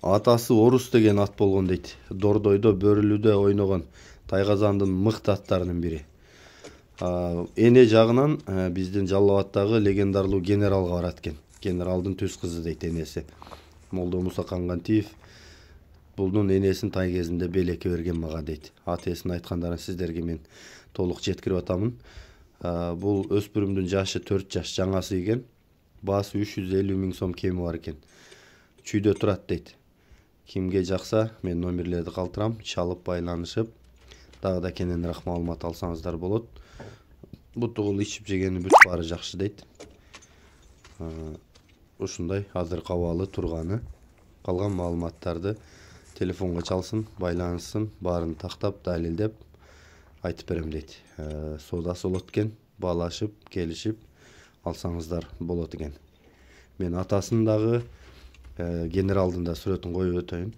Атасы Орус деген ат болгон дейт. Дордойдо, Бөрүлүдө ойногон Тайгазандын мыкты аттарынын бири. Эне жагынан биздин Жалал Абадтагы легендарлуу генералга барат экен. Генералдын түз кызы дейт энеси. Молдо Муса Кангантиев булдун энесин тай кезинде белекке берген мага дейт. Атесын айткандарын сиздерге мен толук жеткирип атамын. Бул өспүрүмдүн жашы 4 жаш, жаңасы экен. Баасы 350 000 сом кеми бар экен. Чүйдө турат дейт. Кимге жакса мен номерлерди калтырам, чалып байланышып, дагы да кененирээк маалымат алсаңыздар болот. Бутугул ичип жегени бүт баары жакшы дейт. Ушундай азыркы абалы турганы. Калган маалыматтарды телефонго чалсын, байланышсын, баарын тактап, далилдеп айтып берем дейт. Соодасы болот экен, баалашып, келишип алсаңыздар болот экен. Мен атасын дагы генералдын да сүрөтүн коюп өтөйүн.